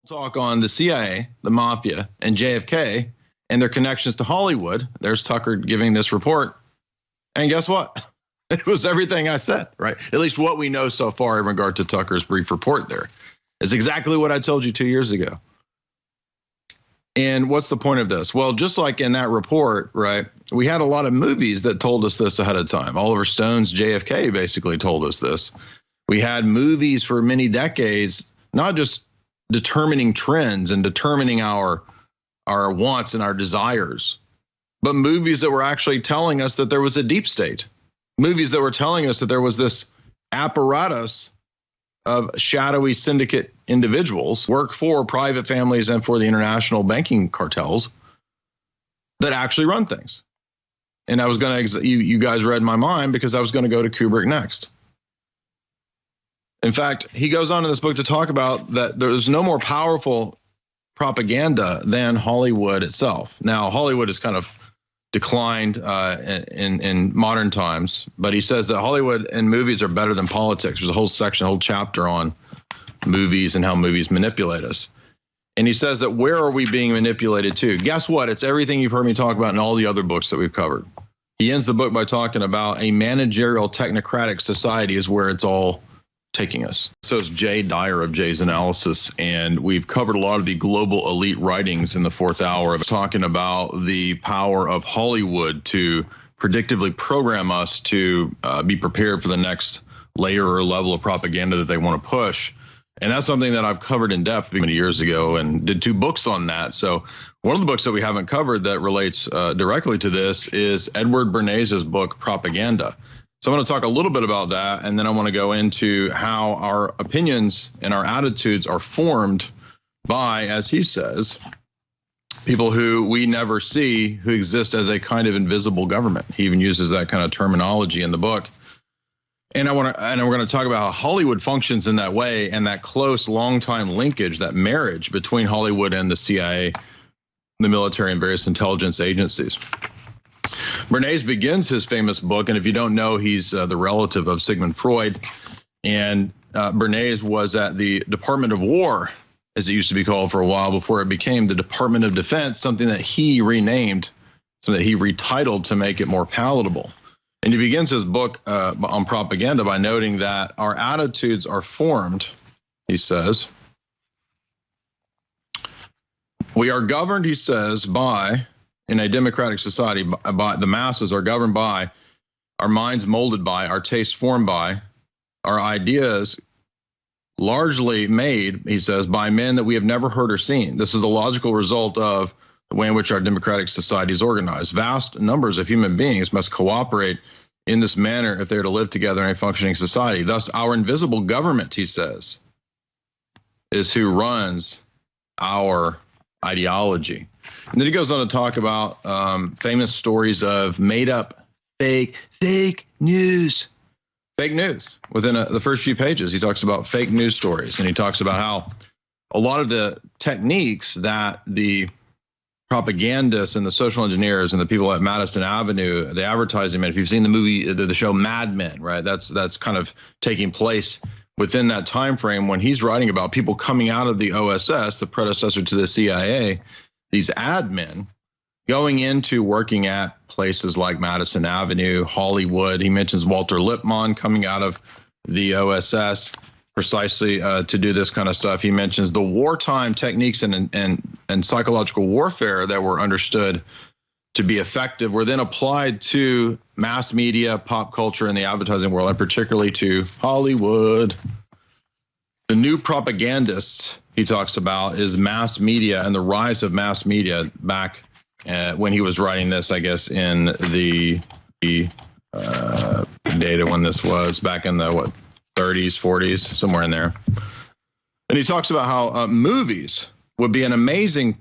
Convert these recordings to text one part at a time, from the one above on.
talk on the CIA, the mafia, and JFK and their connections to Hollywood. There's Tucker giving this report. And guess what? It was everything I said, right? At least what we know so far in regard to Tucker's brief report there. It's exactly what I told you 2 years ago. And what's the point of this? Well, just like in that report, right, we had a lot of movies that told us this ahead of time. Oliver Stone's JFK basically told us this. We had movies for many decades, not just determining trends and determining our wants and our desires, but movies that were actually telling us that there was a deep state. Movies that were telling us that there was this apparatus of shadowy syndicate individuals work for private families and for the international banking cartels that actually run things. And I was going to, you guys read my mind because I was going to go to Kubrick next. In fact, he goes on in this book to talk about that there's no more powerful propaganda than Hollywood itself. Now, Hollywood has kind of declined in modern times, but he says that Hollywood and movies are better than politics. There's a whole section, a whole chapter on movies and how movies manipulate us. And he says that where are we being manipulated to? Guess what? It's everything you've heard me talk about in all the other books that we've covered. He ends the book by talking about a managerial technocratic society is where it's all taking us. So it's Jay Dyer of Jay's Analysis, and we've covered a lot of the global elite writings in the fourth hour of talking about the power of Hollywood to predictively program us to be prepared for the next layer or level of propaganda that they want to push. And that's something that I've covered in depth many years ago and did 2 books on that. So one of the books that we haven't covered that relates directly to this is Edward Bernays' book, Propaganda. So I'm going to talk a little bit about that, and then I want to go into how our opinions and our attitudes are formed by, as he says, people who we never see, who exist as a kind of invisible government. He even uses that kind of terminology in the book. And we're going to talk about how Hollywood functions in that way, and that close, long-time linkage, that marriage between Hollywood and the CIA, the military, and various intelligence agencies. Bernays begins his famous book, and if you don't know, he's the relative of Sigmund Freud. And Bernays was at the Department of War, as it used to be called for a while, before it became the Department of Defense, something that he renamed, something that he retitled to make it more palatable. And he begins his book on propaganda by noting that our attitudes are formed, he says. We are governed, he says, by, in a democratic society, by the masses are governed by, our minds molded by, our tastes formed by, our ideas largely made, he says, by men that we have never heard or seen. This is a logical result of the way in which our democratic society is organized. Vast numbers of human beings must cooperate in this manner if they're to live together in a functioning society. Thus, our invisible government, he says, is who runs our ideology. And then he goes on to talk about famous stories of made-up fake news. Fake news. Within the first few pages, he talks about fake news stories, and he talks about how a lot of the techniques that the propagandists and the social engineers and the people at Madison Avenue, the advertising men, if you've seen the movie, the show Mad Men, right? That's kind of taking place within that time frame when he's writing about people coming out of the OSS, the predecessor to the CIA, these ad men going into working at places like Madison Avenue, Hollywood. He mentions Walter Lippmann coming out of the OSS precisely to do this kind of stuff. He mentions the wartime techniques and psychological warfare that were understood to be effective were then applied to mass media, pop culture, and the advertising world, and particularly to Hollywood. The new propagandists he talks about is mass media and the rise of mass media back when he was writing this, I guess, in the data when this was back in the 30s, 40s, somewhere in there. And he talks about how movies would be an amazing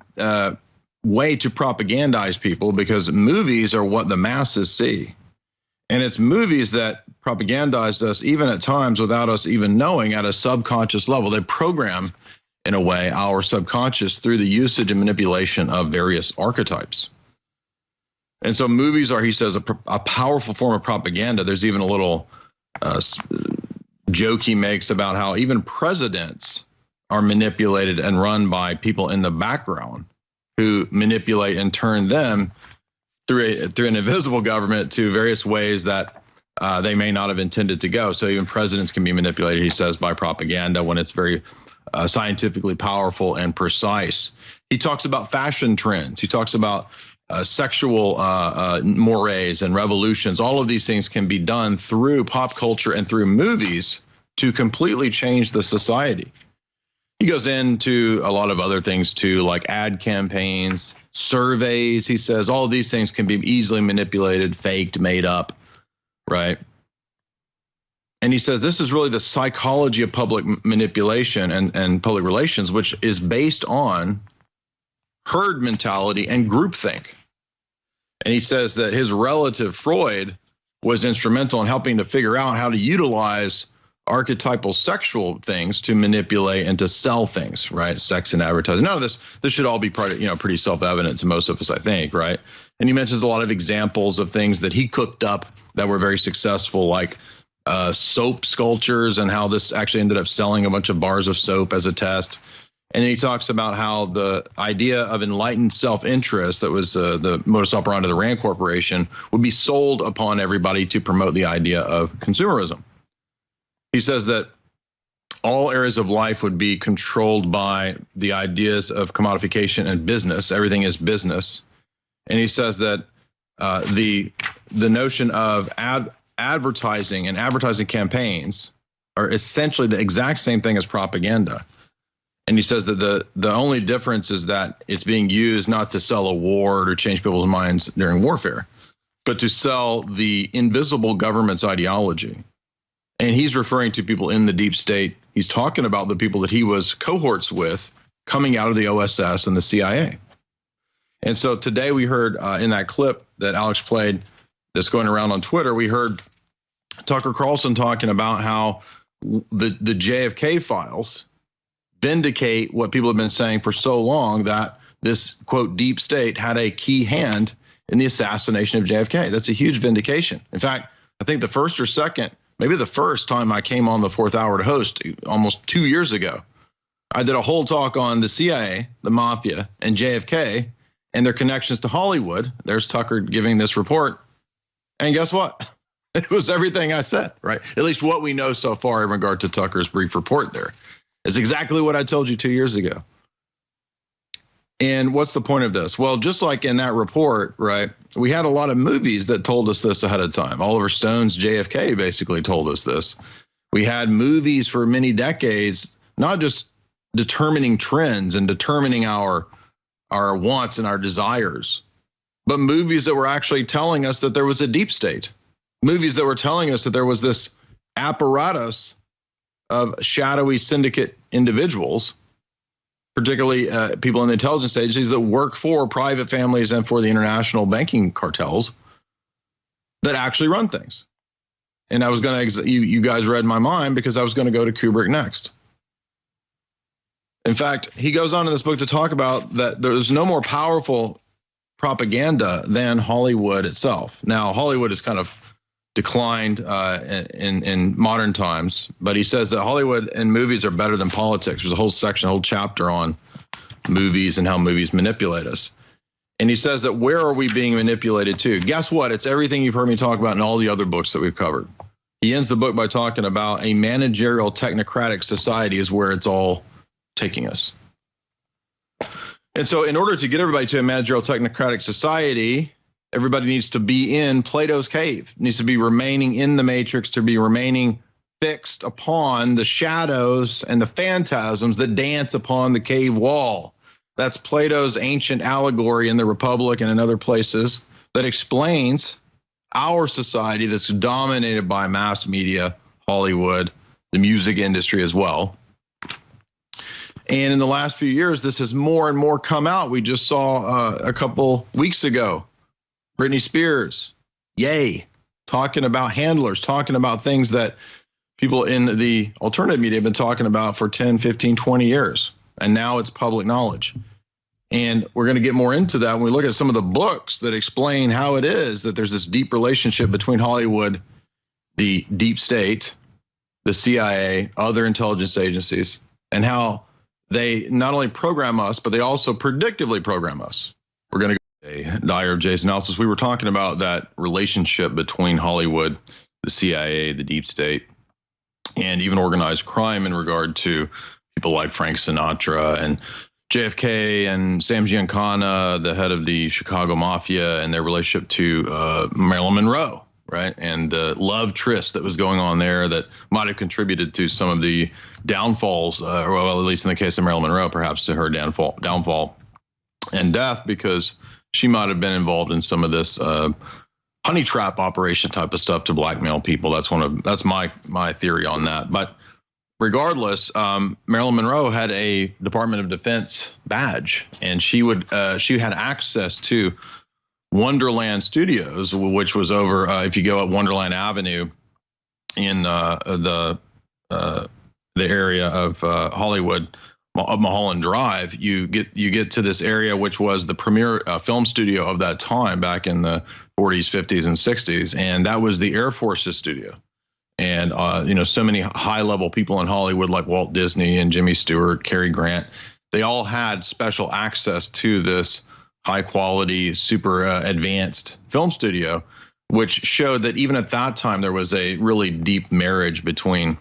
way to propagandize people because movies are what the masses see. And it's movies that propagandize us even at times without us even knowing at a subconscious level. They program, in a way, our subconscious through the usage and manipulation of various archetypes. And so movies are, he says, a powerful form of propaganda. There's even a little joke he makes about how even presidents are manipulated and run by people in the background who manipulate and turn them through an invisible government to various ways that they may not have intended to go. So even presidents can be manipulated, he says, by propaganda when it's very scientifically powerful and precise. He talks about fashion trends. He talks about sexual mores and revolutions. All of these things can be done through pop culture and through movies to completely change the society. He goes into a lot of other things too, like ad campaigns, surveys. He says all of these things can be easily manipulated, faked, made up, right? And he says this is really the psychology of public manipulation and public relations, which is based on herd mentality and groupthink. And he says that his relative Freud was instrumental in helping to figure out how to utilize archetypal sexual things to manipulate and to sell things, right? Sex and advertising. Now, this should all be pretty self-evident to most of us, I think, right? And he mentions a lot of examples of things that he cooked up that were very successful, like soap sculptures, and how this actually ended up selling a bunch of bars of soap as a test. And then he talks about how the idea of enlightened self-interest that was the modus operandi of the Rand Corporation would be sold upon everybody to promote the idea of consumerism. He says that all areas of life would be controlled by the ideas of commodification and business. Everything is business. And he says that the notion of advertising and advertising campaigns are essentially the exact same thing as propaganda. And he says that the only difference is that it's being used not to sell a war or change people's minds during warfare, but to sell the invisible government's ideology. And he's referring to people in the deep state. He's talking about the people that he was cohorts with coming out of the OSS and the CIA. And so today we heard in that clip that Alex played that's going around on Twitter, we heard Tucker Carlson talking about how the JFK files vindicate what people have been saying for so long, that this, quote, deep state had a key hand in the assassination of JFK. That's a huge vindication. In fact, I think the first or second, maybe the first time I came on the Fourth Hour to host almost 2 years ago, I did a whole talk on the CIA, the mafia, and JFK and their connections to Hollywood. There's Tucker giving this report. And guess what? It was everything I said, right? At least what we know so far in regard to Tucker's brief report there. It's exactly what I told you 2 years ago. And what's the point of this? Well, just like in that report, right, we had a lot of movies that told us this ahead of time. Oliver Stone's JFK basically told us this. We had movies for many decades, not just determining trends and determining our wants and our desires, but movies that were actually telling us that there was a deep state. Movies that were telling us that there was this apparatus of shadowy syndicate individuals, particularly people in the intelligence agencies that work for private families and for the international banking cartels that actually run things. And I was going to, you guys read my mind because I was going to go to Kubrick next. In fact, he goes on in this book to talk about that there's no more powerful propaganda than Hollywood itself. Now, Hollywood has kind of declined in modern times, but he says that Hollywood and movies are better than politics. There's a whole section, a whole chapter on movies and how movies manipulate us. And he says that where are we being manipulated to? Guess what? It's everything you've heard me talk about in all the other books that we've covered. He ends the book by talking about a managerial technocratic society is where it's all taking us. And so in order to get everybody to a managerial technocratic society, everybody needs to be in Plato's cave, needs to be remaining in the matrix, to be remaining fixed upon the shadows and the phantasms that dance upon the cave wall. That's Plato's ancient allegory in the Republic and in other places that explains our society that's dominated by mass media, Hollywood, the music industry as well. And in the last few years, this has more and more come out. We just saw a couple weeks ago, Britney Spears, yay, talking about handlers, talking about things that people in the alternative media have been talking about for 10, 15, 20 years. And now it's public knowledge. And we're going to get more into that when we look at some of the books that explain how it is that there's this deep relationship between Hollywood, the deep state, the CIA, other intelligence agencies, and how they not only program us, but they also predictively program us. We're going to go a Dyer of Jay's analysis. We were talking about that relationship between Hollywood, the CIA, the deep state, and even organized crime in regard to people like Frank Sinatra and JFK and Sam Giancana, the head of the Chicago Mafia, and their relationship to Marilyn Monroe, right? And the love tryst that was going on there that might have contributed to some of the downfalls, or well, at least in the case of Marilyn Monroe, perhaps to her downfall and death, because she might have been involved in some of this honey trap operation type of stuff to blackmail people. That's my theory on that. But regardless, Marilyn Monroe had a Department of Defense badge, and she had access to Wonderland Studios, which was over if you go up Wonderland Avenue in the area of Hollywood, Mulholland Drive. You get to this area, which was the premier film studio of that time, back in the 40s, 50s, and 60s, and that was the Air Force's studio. And so many high-level people in Hollywood, like Walt Disney and Jimmy Stewart, Cary Grant, they all had special access to this high-quality, super advanced film studio, which showed that even at that time there was a really deep marriage between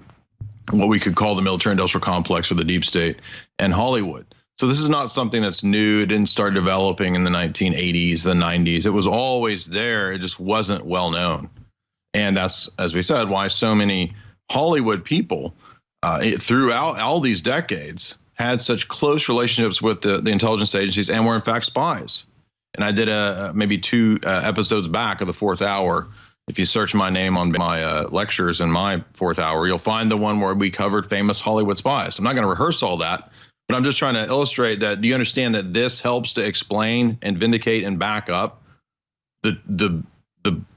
what we could call the military-industrial complex or the deep state and Hollywood. So this is not something that's new. It didn't start developing in the 1980s, the 90s. It was always there. It just wasn't well known. And that's, as we said, why so many Hollywood people throughout all these decades had such close relationships with the intelligence agencies and were in fact spies. And I did maybe 2 episodes back of the 4th hour. If you search my name on my lectures in my 4th hour, you'll find the one where we covered famous Hollywood spies. I'm not going to rehearse all that, but I'm just trying to illustrate that. Do you understand that this helps to explain and vindicate and back up the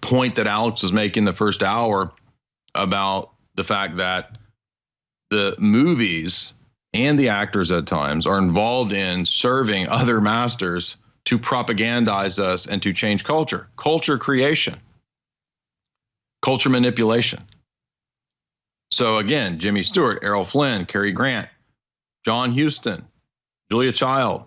point that Alex was making the 1st hour about the fact that the movies and the actors at times are involved in serving other masters to propagandize us and to change culture creation, culture manipulation. So again, Jimmy Stewart, Errol Flynn, Cary Grant, John Huston, Julia Child,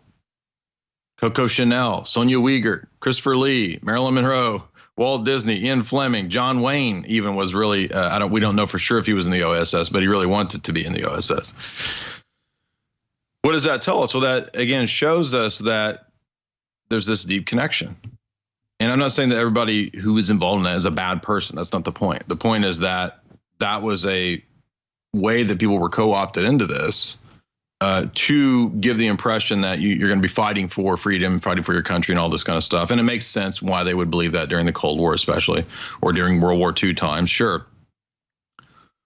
Coco Chanel, Sonia Wiegert, Christopher Lee, Marilyn Monroe, Walt Disney, Ian Fleming, John Wayne even was really, we don't know for sure if he was in the OSS, but he really wanted to be in the OSS. What does that tell us? Well, that again shows us that there's this deep connection. And I'm not saying that everybody who is involved in that is a bad person. That's not the point. The point is that that was a way that people were co-opted into this to give the impression that you're going to be fighting for freedom, fighting for your country and all this kind of stuff. And it makes sense why they would believe that during the Cold War, especially, or during World War II times, sure.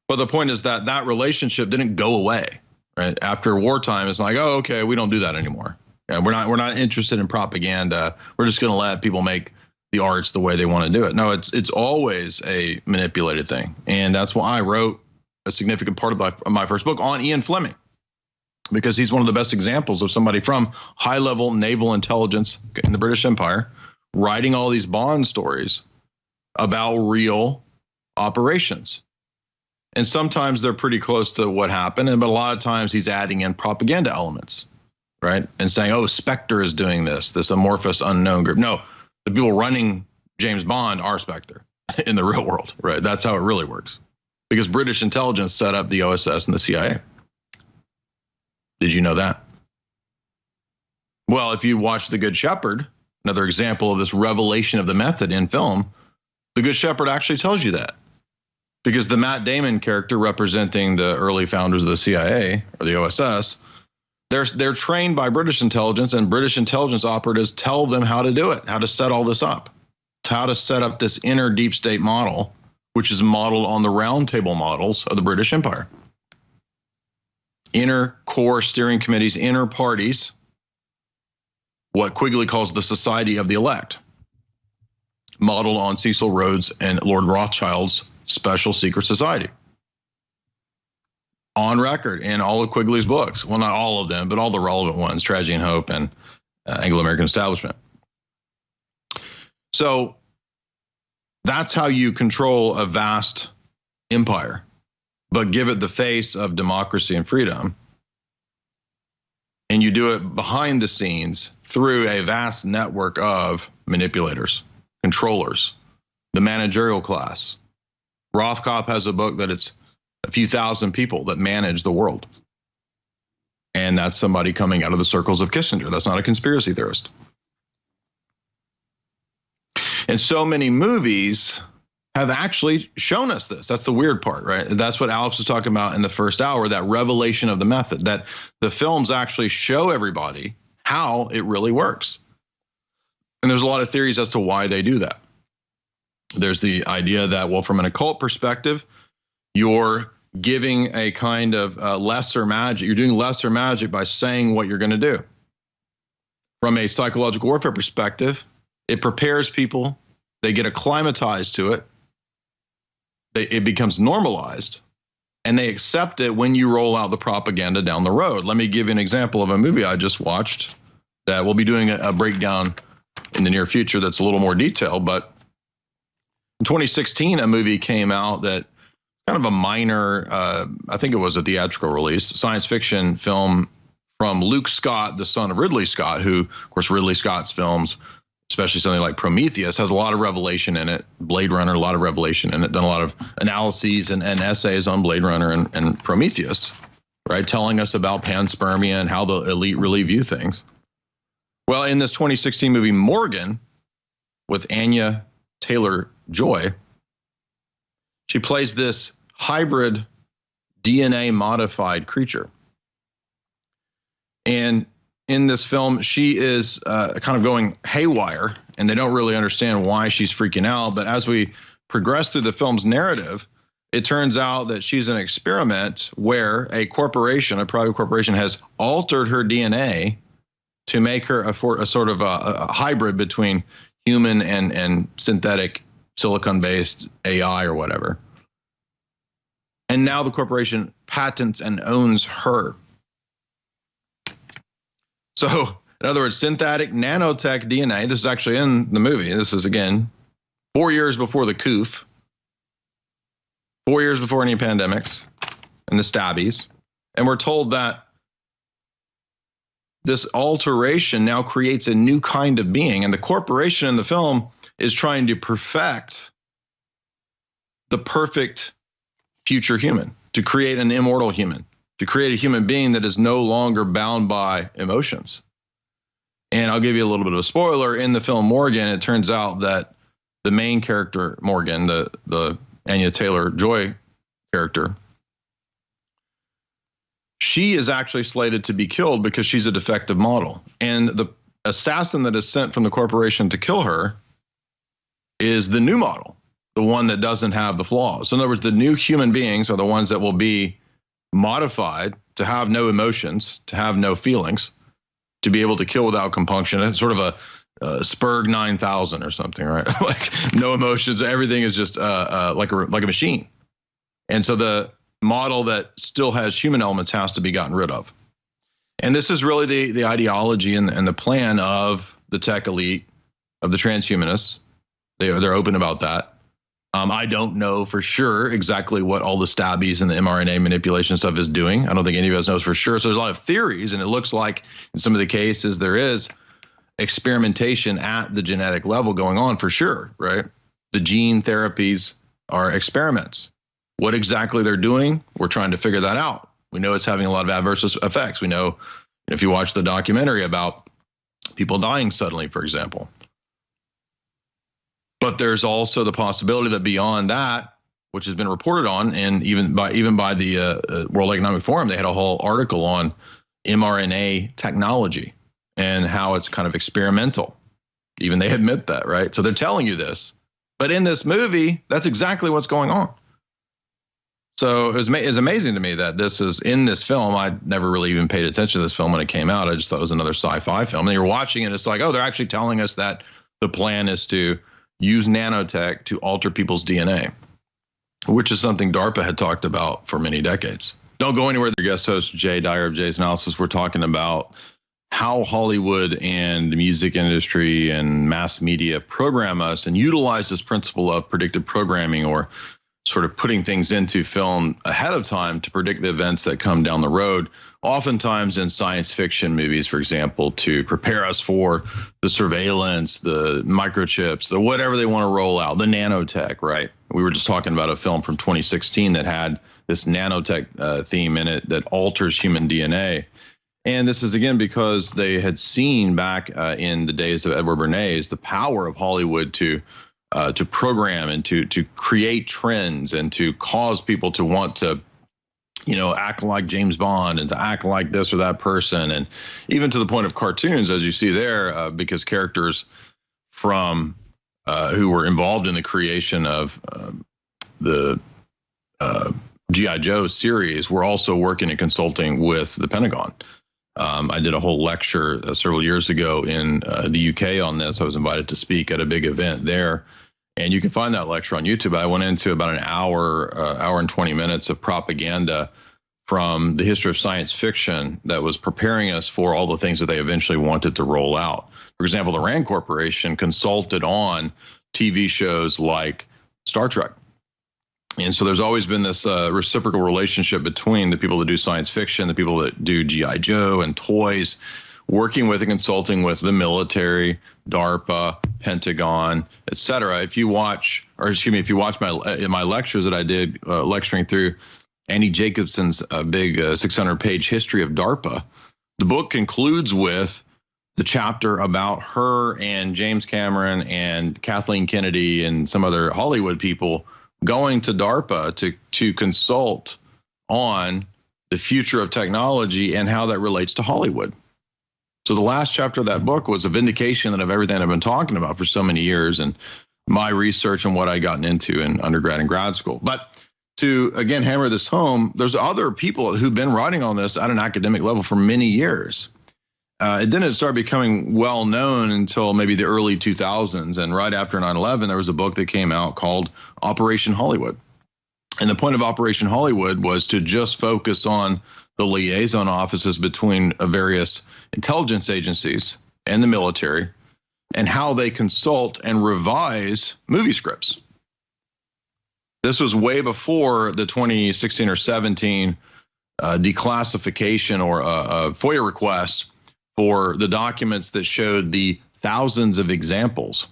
But the point is that that relationship didn't go away, right? After wartime, it's like, oh, okay, we don't do that anymore. And we're not interested in propaganda. We're just going to let people make the arts the way they want to do it. No, it's always a manipulated thing. And that's why I wrote a significant part of my first book on Ian Fleming, because he's one of the best examples of somebody from high-level naval intelligence in the British Empire writing all these Bond stories about real operations. And sometimes they're pretty close to what happened, but a lot of times he's adding in propaganda elements, right? And saying, oh, Spectre is doing this amorphous unknown group. No, the people running James Bond are Spectre in the real world, right? That's how it really works. Because British intelligence set up the OSS and the CIA. Did you know that? Well, if you watch The Good Shepherd, another example of this revelation of the method in film, The Good Shepherd actually tells you that. Because the Matt Damon character representing the early founders of the CIA or the OSS, they're trained by British intelligence, and British intelligence operatives tell them how to do it, how to set all this up, how to set up this inner deep state model, which is modeled on the round table models of the British Empire. Inner core steering committees, inner parties, what Quigley calls the Society of the Elect, modeled on Cecil Rhodes and Lord Rothschild's Special Secret Society. On record in all of Quigley's books. Well, not all of them, but all the relevant ones, Tragedy and Hope and Anglo-American Establishment. So that's how you control a vast empire, but give it the face of democracy and freedom. And you do it behind the scenes through a vast network of manipulators, controllers, the managerial class. Rothkopf has a book that it's a few thousand people that manage the world. And that's somebody coming out of the circles of Kissinger. That's not a conspiracy theorist. And so many movies have actually shown us this. That's the weird part, right? That's what Alex was talking about in the first hour, that revelation of the method, that the films actually show everybody how it really works. And there's a lot of theories as to why they do that. There's the idea that, well, from an occult perspective, you're giving a kind of lesser magic. You're doing lesser magic by saying what you're going to do. From a psychological warfare perspective, it prepares people. They get acclimatized to it. It becomes normalized, and they accept it when you roll out the propaganda down the road. Let me give you an example of a movie I just watched that we'll be doing a breakdown in the near future that's a little more detailed. But in 2016, a movie came out that kind of a minor, I think it was a theatrical release, science fiction film from Luke Scott, the son of Ridley Scott, who, of course, Ridley Scott's films, especially something like Prometheus, has a lot of revelation in it. Blade Runner, a lot of revelation in it. Done a lot of analyses and essays on Blade Runner and Prometheus, right? Telling us about panspermia and how the elite really view things. Well, in this 2016 movie, Morgan, with Anya Taylor-Joy, she plays this hybrid DNA modified creature. And in this film, she is kind of going haywire, and they don't really understand why she's freaking out. But as we progress through the film's narrative, it turns out that she's an experiment where a corporation, a private corporation, has altered her DNA to make her a sort of a hybrid between human and synthetic silicon-based AI or whatever. And now the corporation patents and owns her. So, in other words, synthetic nanotech DNA, this is actually in the movie. This is, again, 4 years before the COOF, 4 years before any pandemics and the stabbies. And we're told that this alteration now creates a new kind of being. And the corporation in the film is trying to perfect the perfect future human, to create an immortal human, to create a human being that is no longer bound by emotions. And I'll give you a little bit of a spoiler. In the film Morgan, it turns out that the main character, Morgan, the Anya Taylor-Joy character, she is actually slated to be killed because she's a defective model. And the assassin that is sent from the corporation to kill her is the new model, the one that doesn't have the flaws. So in other words, the new human beings are the ones that will be modified to have no emotions, to have no feelings, to be able to kill without compunction. It's sort of a Spurg 9000 or something, right? Like no emotions. Everything is just like a machine. And so the model that still has human elements has to be gotten rid of. And this is really the ideology and the plan of the tech elite, of the transhumanists. They're open about that. I don't know for sure exactly what all the stabbies and the mRNA manipulation stuff is doing. I don't think any of us knows for sure. So there's a lot of theories, and it looks like in some of the cases there is experimentation at the genetic level going on for sure, right? The gene therapies are experiments. What exactly they're doing, we're trying to figure that out. We know it's having a lot of adverse effects. We know if you watch the documentary about people dying suddenly, for example. But there's also the possibility that beyond that, which has been reported on, and even by the World Economic Forum, they had a whole article on mRNA technology and how it's kind of experimental. Even they admit that, right? So they're telling you this. But in this movie, that's exactly what's going on. So it was amazing to me that this is in this film. I never really even paid attention to this film when it came out. I just thought it was another sci-fi film. And you're watching it, it's like, oh, they're actually telling us that the plan is to use nanotech to alter people's DNA, which is something DARPA had talked about for many decades. Don't go anywhere. Their guest host, Jay Dyer of Jay's Analysis, we're talking about how Hollywood and the music industry and mass media program us and utilize this principle of predictive programming, or sort of putting things into film ahead of time to predict the events that come down the road, oftentimes in science fiction movies, for example, to prepare us for the surveillance, the microchips, the whatever they want to roll out, the nanotech, right? We were just talking about a film from 2016 that had this nanotech theme in it that alters human DNA. And this is, again, because they had seen back in the days of Edward Bernays the power of Hollywood to program and to create trends and to cause people to want to, act like James Bond and to act like this or that person, and even to the point of cartoons, as you see there, because characters from who were involved in the creation of the G.I. Joe series were also working and consulting with the Pentagon. I did a whole lecture several years ago in the UK on this. I was invited to speak at a big event there. And you can find that lecture on YouTube. I went into about an hour and 20 minutes of propaganda from the history of science fiction that was preparing us for all the things that they eventually wanted to roll out. For example, the Rand Corporation consulted on TV shows like Star Trek. And so there's always been this reciprocal relationship between the people that do science fiction, the people that do G.I. Joe and toys, working with and consulting with the military, DARPA, Pentagon, et cetera. If you watch my lectures that I did lecturing through Annie Jacobson's big 600-page history of DARPA, the book concludes with the chapter about her and James Cameron and Kathleen Kennedy and some other Hollywood people going to DARPA to consult on the future of technology and how that relates to Hollywood. So the last chapter of that book was a vindication of everything I've been talking about for so many years and my research and what I'd gotten into in undergrad and grad school. But to, again, hammer this home, there's other people who've been writing on this at an academic level for many years. It didn't start becoming well known until maybe the early 2000s. And right after 9/11, there was a book that came out called Operation Hollywood. And the point of Operation Hollywood was to just focus on the liaison offices between various intelligence agencies and the military and how they consult and revise movie scripts. This was way before the 2016 or 17 declassification or FOIA request for the documents that showed the thousands of examples.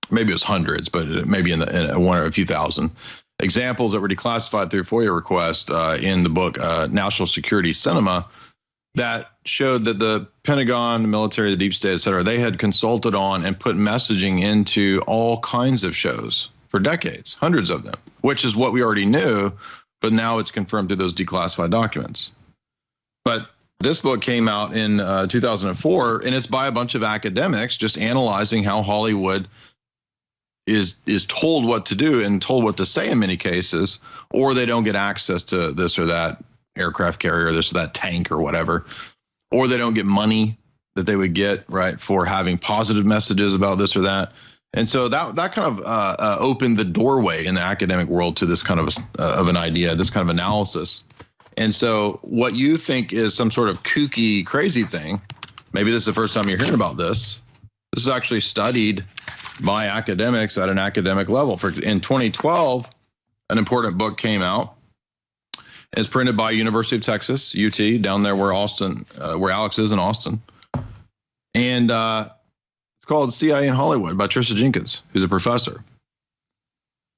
Maybe it was hundreds, but maybe in one or a few thousand examples that were declassified through FOIA request in the book National Security Cinema that showed that the Pentagon, the military, the deep state, et cetera, they had consulted on and put messaging into all kinds of shows for decades, hundreds of them, which is what we already knew, but now it's confirmed through those declassified documents. But this book came out in 2004, and it's by a bunch of academics just analyzing how Hollywood is told what to do and told what to say in many cases, or they don't get access to this or that aircraft carrier, this or that tank or whatever, or they don't get money that they would get, right, for having positive messages about this or that. And so that kind of opened the doorway in the academic world to this kind of an idea, this kind of analysis. And so what you think is some sort of kooky, crazy thing, maybe this is the first time you're hearing about this. This is actually studied by academics at an academic level. In 2012, an important book came out. It's printed by University of Texas, UT, down there where Alex is in Austin. And it's called CIA in Hollywood by Trisha Jenkins, who's a professor.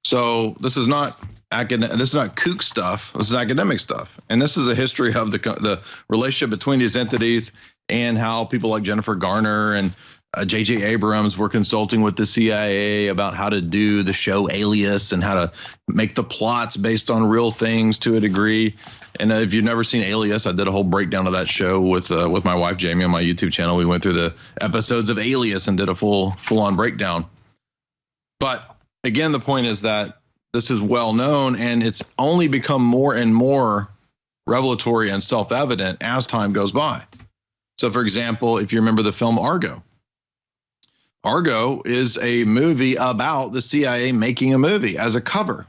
So this is not kook stuff. This is academic stuff. And this is a history of the relationship between these entities and how people like Jennifer Garner and J.J. Abrams were consulting with the CIA about how to do the show Alias and how to make the plots based on real things to a degree. And if you've never seen Alias, I did a whole breakdown of that show with my wife Jamie on my YouTube channel. We went through the episodes of Alias and did a full-on breakdown. But again, the point is that this is well known, and it's only become more and more revelatory and self-evident as time goes by. So, for example, if you remember the film Argo. Argo is a movie about the CIA making a movie as a cover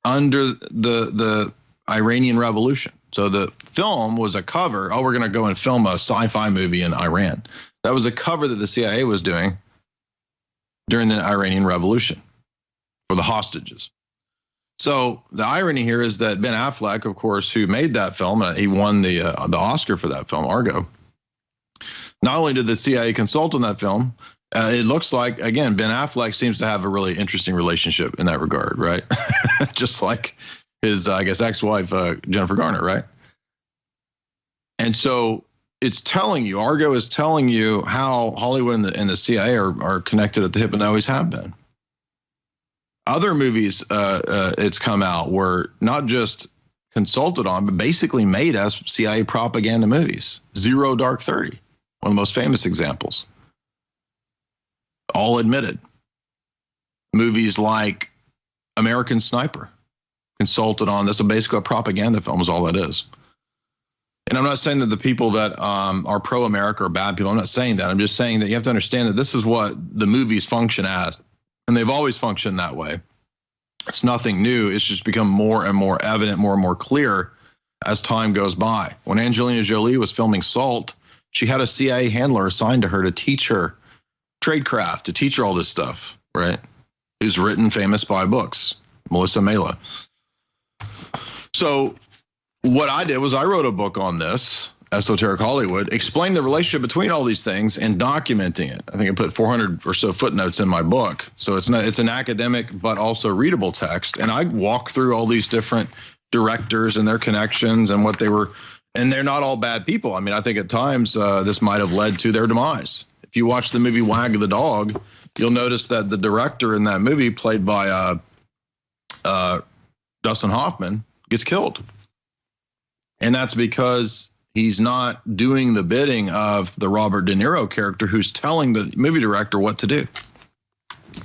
under the Iranian Revolution. So the film was a cover. Oh, we're going to go and film a sci-fi movie in Iran. That was a cover that the CIA was doing during the Iranian Revolution for the hostages. So the irony here is that Ben Affleck, of course, who made that film, he won the Oscar for that film, Argo. Not only did the CIA consult on that film, it looks like, again, Ben Affleck seems to have a really interesting relationship in that regard, right? Just like his, I guess, ex-wife, Jennifer Garner, right? And so it's telling you, Argo is telling you how Hollywood and the CIA are connected at the hip and always have been. Other movies it's come out were not just consulted on, but basically made as CIA propaganda movies. Zero Dark 30, one of the most famous examples. All admitted. Movies like American Sniper, consulted on. This is basically a propaganda film is all that is. And I'm not saying that the people that are pro-America are bad people. I'm not saying that. I'm just saying that you have to understand that this is what the movies function as. And they've always functioned that way. It's nothing new. It's just become more and more evident, more and more clear as time goes by. When Angelina Jolie was filming Salt, she had a CIA handler assigned to her to teach her tradecraft, to teach her all this stuff, right? Who's written famous spy books, Melissa Mela. So what I did was I wrote a book on this, Esoteric Hollywood, explained the relationship between all these things and documenting it. I think I put 400 or so footnotes in my book. So it's an academic, but also readable text. And I walk through all these different directors and their connections and what they were, and they're not all bad people. I mean, I think at times this might have led to their demise. If you watch the movie Wag the Dog, you'll notice that the director in that movie, played by Dustin Hoffman, gets killed. And that's because he's not doing the bidding of the Robert De Niro character who's telling the movie director what to do.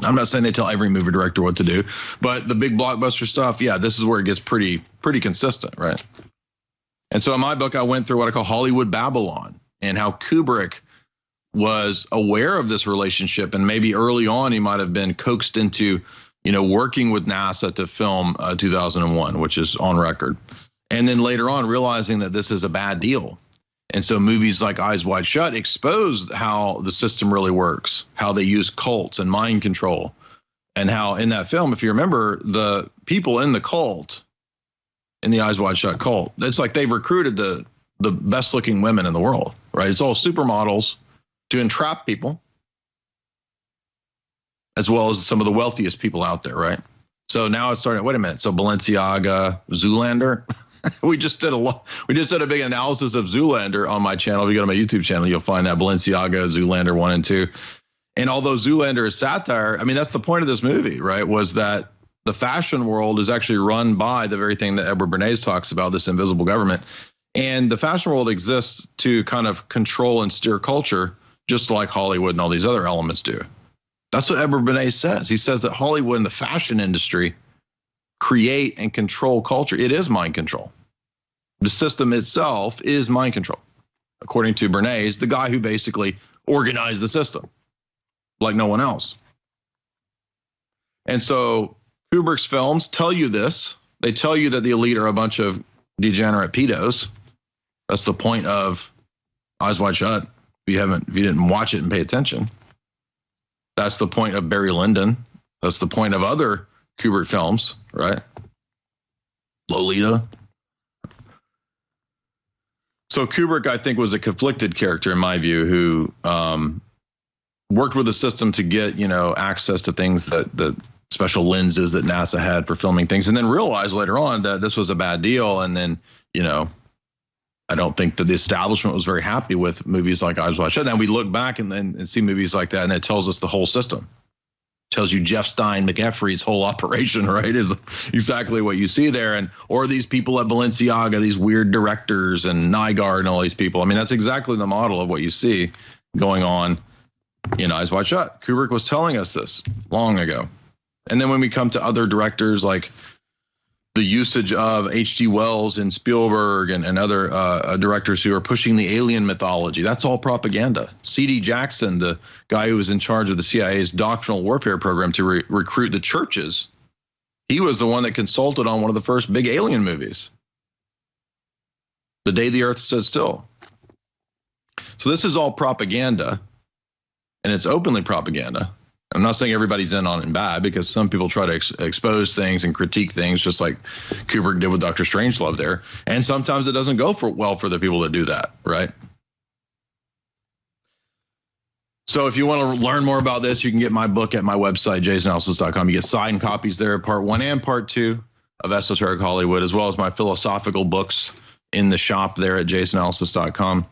I'm not saying they tell every movie director what to do, but the big blockbuster stuff, yeah, this is where it gets pretty consistent, right? And so in my book, I went through what I call Hollywood Babylon and how Kubrick was aware of this relationship, and maybe early on he might have been coaxed into, working with NASA to film 2001, which is on record. And then later on, realizing that this is a bad deal. And so movies like Eyes Wide Shut exposed how the system really works, how they use cults and mind control, and how in that film, if you remember, the people in the cult, in the Eyes Wide Shut cult, it's like they've recruited the best looking women in the world, right? It's all supermodels to entrap people, as well as some of the wealthiest people out there, right? So now it's starting, wait a minute, so Balenciaga, Zoolander, we just did a big analysis of Zoolander on my channel. If you go to my YouTube channel, you'll find that Balenciaga, Zoolander 1 and 2. And although Zoolander is satire, I mean, that's the point of this movie, right? Was that the fashion world is actually run by the very thing that Edward Bernays talks about, this invisible government. And the fashion world exists to kind of control and steer culture, just like Hollywood and all these other elements do. That's what Edward Bernays says. He says that Hollywood and the fashion industry create and control culture. It is mind control. The system itself is mind control, according to Bernays, the guy who basically organized the system like no one else. And so Kubrick's films tell you this. They tell you that the elite are a bunch of degenerate pedos. That's the point of Eyes Wide Shut. If you didn't watch it and pay attention. That's the point of Barry Lyndon. That's the point of other Kubrick films, right? Lolita. So Kubrick, I think, was a conflicted character in my view, who worked with the system to get, access to things that special lenses that NASA had for filming things, and then realized later on that this was a bad deal. And then, I don't think that the establishment was very happy with movies like Eyes Wide Shut. Now we look back and see movies like that, and it tells us the whole system. It tells you Jeff Stein McEffrey's whole operation, right, is exactly what you see there. Or these people at Balenciaga, these weird directors and Nygaard and all these people. I mean, that's exactly the model of what you see going on in Eyes Wide Shut. Kubrick was telling us this long ago. And then when we come to other directors like the usage of H.G. Wells and Spielberg and other directors who are pushing the alien mythology, that's all propaganda. C.D. Jackson, the guy who was in charge of the CIA's doctrinal warfare program to recruit the churches, he was the one that consulted on one of the first big alien movies, The Day the Earth Stood Still. So this is all propaganda, and it's openly propaganda. I'm not saying everybody's in on it bad, because some people try to expose things and critique things, just like Kubrick did with Dr. Strangelove there. And sometimes it doesn't go well for the people that do that, right? So if you want to learn more about this, you can get my book at my website, jaysanalysis.com. You get signed copies there, part 1 and part 2 of Esoteric Hollywood, as well as my philosophical books in the shop there at jaysanalysis.com.